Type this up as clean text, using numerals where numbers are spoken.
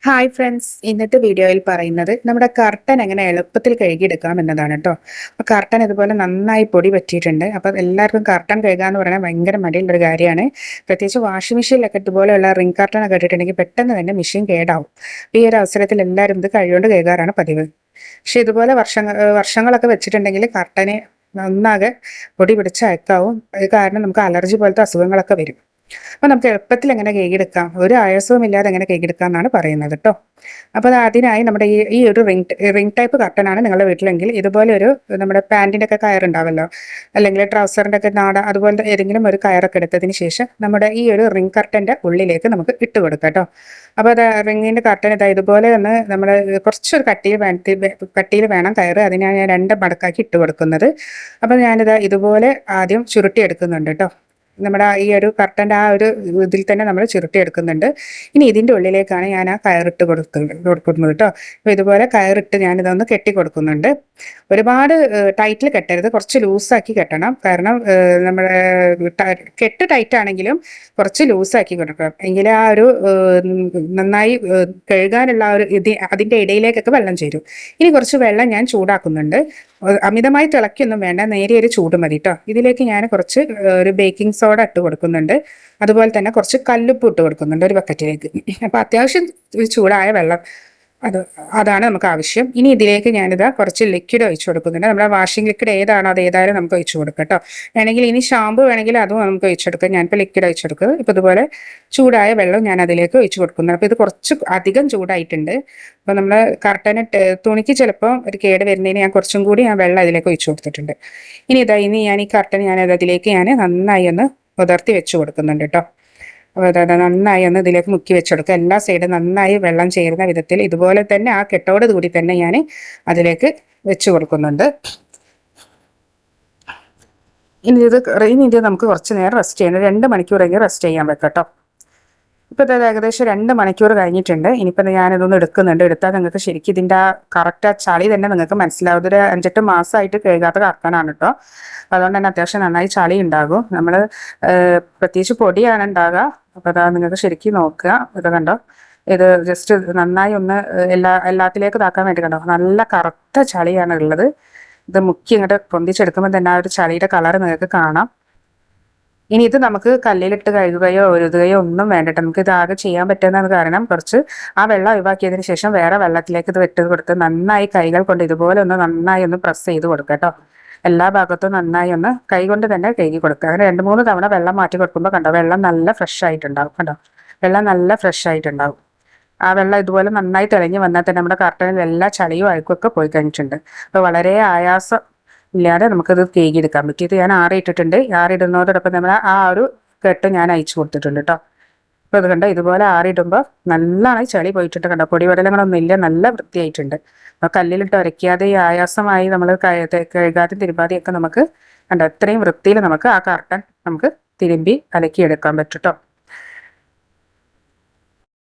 Hi friends, ഇന്നത്തെ വീഡിയോയിൽ പറയുന്നത് നമ്മുടെ കർട്ടൻ എങ്ങനെ എളുപ്പത്തിൽ കഴുകിയെടുക്കാം എന്നതാണ് കേട്ടോ. അപ്പോൾ കർട്ടൻ ഇതുപോലെ നന്നായി പൊടി പറ്റിയിട്ടുണ്ട്. അപ്പോൾ എല്ലാവർക്കും കർട്ടൻ കഴുകുക എന്ന് പറയുന്നത് ഭയങ്കര മടിയുള്ളൊരു കാര്യമാണ്. പ്രത്യേകിച്ച് വാഷിംഗ് മെഷീനിലൊക്കെ ഇതുപോലെയുള്ള റിംഗ് കർട്ടനൊക്കെ ഇട്ടിട്ടുണ്ടെങ്കിൽ പെട്ടെന്ന് തന്നെ മെഷീൻ കേടാവും. ഈ ഒരു അവസരത്തിൽ എല്ലാവരും ഇത് കൈകൊണ്ട് കഴുകാറാണ് പതിവ്. പക്ഷെ ഇതുപോലെ വർഷങ്ങളൊക്കെ വെച്ചിട്ടുണ്ടെങ്കിൽ കർട്ടന് നന്നാകെ പൊടി പിടിച്ച് അയക്കാവും. അത് കാരണം നമുക്ക് അലർജി പോലത്തെ അസുഖങ്ങളൊക്കെ വരും. അപ്പോൾ നമുക്ക് എളുപ്പത്തിൽ എങ്ങനെ കേക്കെടുക്കാം, ഒരു ആയാസവും ഇല്ലാതെ എങ്ങനെ കേക്കെടുക്കാം എന്നാണ് പറയുന്നത് കേട്ടോ. അപ്പോൾ അതിനായി നമ്മുടെ ഈ ഒരു റിംഗ് ടൈപ്പ് കർട്ടനാണ് നിങ്ങളുടെ വീട്ടിലെങ്കിൽ ഇതുപോലെ ഒരു നമ്മുടെ പാൻറ്റിൻ്റെ ഒക്കെ കയറുണ്ടാവല്ലോ, അല്ലെങ്കിൽ ട്രൗസറിൻ്റെ ഒക്കെ നാട അതുപോലത്തെ ഏതെങ്കിലും ഒരു കയറൊക്കെ എടുത്തതിന് ശേഷം നമ്മുടെ ഈ ഒരു റിംഗ് കർട്ടൻ്റെ ഉള്ളിലേക്ക് നമുക്ക് ഇട്ട് കൊടുക്കാം കേട്ടോ. അപ്പോൾ അത് റിങ്ങിൻ്റെ കർട്ടൻ ഇതുപോലെ ഒന്ന് നമ്മൾ കുറച്ചൊരു കട്ടിയിൽ വേണം കയറ്. അതിനാണ് ഞാൻ 2 മടക്കാക്കി ഇട്ട് കൊടുക്കുന്നത്. അപ്പോൾ ഇതുപോലെ ആദ്യം ചുരുട്ടി എടുക്കുന്നുണ്ട് കേട്ടോ. നമ്മുടെ ഈ ഒരു കർട്ടൻ്റെ ആ ഒരു ഇതിൽ തന്നെ നമ്മൾ ചുരുട്ടി എടുക്കുന്നുണ്ട്. ഇനി ഇതിൻ്റെ ഉള്ളിലേക്കാണ് ഞാൻ ആ കയറിട്ട് കൊടുക്കുന്നത് കേട്ടോ. അപ്പോൾ ഇതുപോലെ കയറിട്ട് ഞാനിതൊന്ന് കെട്ടി കൊടുക്കുന്നുണ്ട്. ഒരുപാട് ടൈറ്റിൽ കെട്ടരുത്, കുറച്ച് ലൂസാക്കി കെട്ടണം. കാരണം നമ്മുടെ കെട്ട് ടൈറ്റ് ആണെങ്കിലും കുറച്ച് ലൂസാക്കി കൊടുക്കണം. എങ്കിലേ ആ ഒരു നന്നായി കഴുകാനുള്ള ആ ഒരു അതിൻ്റെ ഇടയിലേക്കൊക്കെ വെള്ളം ചേരും. ഇനി കുറച്ച് വെള്ളം ഞാൻ ചൂടാക്കുന്നുണ്ട്. അമിതമായി തിളക്കൊന്നും വേണ്ട, നേരിയൊരു ചൂട് മതി കേട്ടോ. ഇതിലേക്ക് ഞാൻ കുറച്ച് ഒരു ബേക്കിംഗ് സോഡ ഇട്ട് കൊടുക്കുന്നുണ്ട്. അതുപോലെ തന്നെ കുറച്ച് കല്ലുപ്പ് ഇട്ട് കൊടുക്കുന്നുണ്ട് ഒരു ബക്കറ്റിലേക്ക്. അപ്പോൾ അത്യാവശ്യം ചൂടായ വെള്ളം അതാണ് നമുക്ക് ആവശ്യം. ഇനി ഇതിലേക്ക് കുറച്ച് ലിക്വിഡ് ഒഴിച്ചു കൊടുക്കുന്നുണ്ട്. നമ്മുടെ വാഷിംഗ് ലിക്വിഡ് ഏതാണോ അത് ഏതായാലും നമുക്ക് ഒഴിച്ചു കൊടുക്കാം കേട്ടോ. വേണമെങ്കിൽ ഇനി ഷാമ്പു വേണമെങ്കിൽ അതും നമുക്ക് ഒഴിച്ചെടുക്കാം. ഞാനിപ്പോൾ ലിക്വിഡ് ഒഴിച്ചെടുക്കുക. ഇപ്പോൾ ഇതുപോലെ ചൂടായ വെള്ളം ഞാൻ അതിലേക്ക് ഒഴിച്ചു കൊടുക്കുന്നുണ്ട്. അപ്പോൾ ഇത് കുറച്ച് അധികം ചൂടായിട്ടുണ്ട്. അപ്പോൾ നമ്മൾ കർട്ടന് തുണിക്ക് ചിലപ്പോൾ ഒരു കേട് വരുന്നതിന് ഞാൻ കുറച്ചും കൂടി വെള്ളം അതിലേക്ക് ഒഴിച്ചു കൊടുത്തിട്ടുണ്ട്. ഇനി ഞാൻ ഈ കർട്ടൻ അതിലേക്ക് നന്നായി ഒന്ന് ഉതിർത്തി വെച്ച് കൊടുക്കുന്നുണ്ട് കേട്ടോ. നന്നായി ഒന്ന് ഇതിലേക്ക് മുക്കി വെച്ചെടുക്കുക. എല്ലാ സൈഡും നന്നായി വെള്ളം ചേരുന്ന വിധത്തിൽ ഇതുപോലെ തന്നെ ആ കെട്ടോട് കൂടി തന്നെ ഞാൻ അതിലേക്ക് വെച്ച് കൊടുക്കുന്നുണ്ട്. ഇനി ഇത് നമുക്ക് കുറച്ച് നേരം റെസ്റ്റ് ചെയ്യണം. 2 മണിക്കൂറെങ്കിലും റെസ്റ്റ് ചെയ്യാൻ വെക്കാം കേട്ടോ. ഇപ്പോൾ ഇത് ഏകദേശം 2 മണിക്കൂർ കഴിഞ്ഞിട്ടുണ്ട്. ഇനിയിപ്പോൾ ഞാനിതൊന്ന് എടുക്കുന്നുണ്ട്. എടുത്താൽ നിങ്ങൾക്ക് ശരിക്കും ഇതിൻ്റെ കറക്റ്റ് ആ ചളി തന്നെ നിങ്ങൾക്ക് മനസ്സിലാവും. ഇതൊരു 5-8 മാസമായിട്ട് കഴുകാത്ത കർട്ടനാണ് കേട്ടോ. അതുകൊണ്ട് തന്നെ അത്യാവശ്യം നന്നായി ചളി ഉണ്ടാകും. നമ്മൾ പ്രത്യേകിച്ച് പൊടിയാണ് ഉണ്ടാകുക. അപ്പോൾ അതാ നിങ്ങൾക്ക് ശരിക്കും നോക്കുക. ഇത് കണ്ടോ, ഇത് ജസ്റ്റ് നന്നായി ഒന്ന് എല്ലാത്തിലേക്ക് ഇതാക്കാൻ വേണ്ടി കണ്ടോ, നല്ല കറുത്ത ചളിയാണ് ഉള്ളത്. ഇത് മുക്കി ഇങ്ങോട്ട് പൊന്തിച്ചെടുക്കുമ്പോൾ തന്നെ ആ ഒരു ചളിയുടെ കളർ നിങ്ങൾക്ക് കാണാം. ഇനി ഇത് നമുക്ക് കല്ലിലിട്ട് കഴുകുകയോ ഒരുതുകയോ ഒന്നും വേണ്ടിട്ട് നമുക്ക് ഇതാകെ ചെയ്യാൻ പറ്റുന്നതാണ്. കാരണം കുറച്ച് ആ വെള്ളം ഒഴിവാക്കിയതിന് ശേഷം വേറെ വെള്ളത്തിലേക്ക് ഇത് വിട്ട് കൊടുത്ത് നന്നായി കൈകൾ കൊണ്ട് ഇതുപോലെ നന്നായി ഒന്ന് പ്രസ് ചെയ്ത് കൊടുക്കുക കേട്ടോ. എല്ലാ ഭാഗത്തും നന്നായി ഒന്ന് കൈ കൊണ്ട് തന്നെ കഴുകി കൊടുക്കുക. അങ്ങനെ 2-3 തവണ വെള്ളം മാറ്റി കൊടുക്കുമ്പോൾ കണ്ടോ, വെള്ളം നല്ല ഫ്രഷ് ആയിട്ടുണ്ടാവും. കണ്ടോ, വെള്ളം നല്ല ഫ്രഷ് ആയിട്ടുണ്ടാവും. ആ വെള്ളം ഇതുപോലെ നന്നായി തെളിഞ്ഞ് വന്നാൽ തന്നെ നമ്മുടെ കർട്ടനിൽ എല്ലാ ചളിയും അഴുക്കൊക്കെ പോയി കഴിഞ്ഞിട്ടുണ്ട്. അപ്പോൾ വളരെ ആയാസം ഇല്ലാതെ നമുക്കത് കഴുകിയെടുക്കാൻ പറ്റും. ഇത് ഞാൻ ആറിയിട്ടിട്ടുണ്ട്. ആറിയിടുന്നതോടൊപ്പം നമ്മൾ ആ ഒരു കെട്ട് ഞാൻ അയച്ചു കൊടുത്തിട്ടുണ്ട് കേട്ടോ. അപ്പോൾ ഇത് കണ്ടോ, ഇതുപോലെ ആറിയിടുമ്പോൾ നല്ലതായി ചളി പോയിട്ടുണ്ട്. കണ്ടോ, പൊടിപടലങ്ങളൊന്നും ഇല്ല, നല്ല വൃത്തിയായിട്ടുണ്ട്. അപ്പോൾ കല്ലിലിട്ട് ഉരയ്ക്കാതെ ഈ ആയാസമായി നമ്മൾ കഴുകാതെ തിരുമ്പാതെയൊക്കെ നമുക്ക് കണ്ടോ ഇത്രയും വൃത്തിയിൽ നമുക്ക് ആ കർട്ടൻ നമുക്ക് തിരുമ്പി അലക്കിയെടുക്കാൻ പറ്റും കേട്ടോ.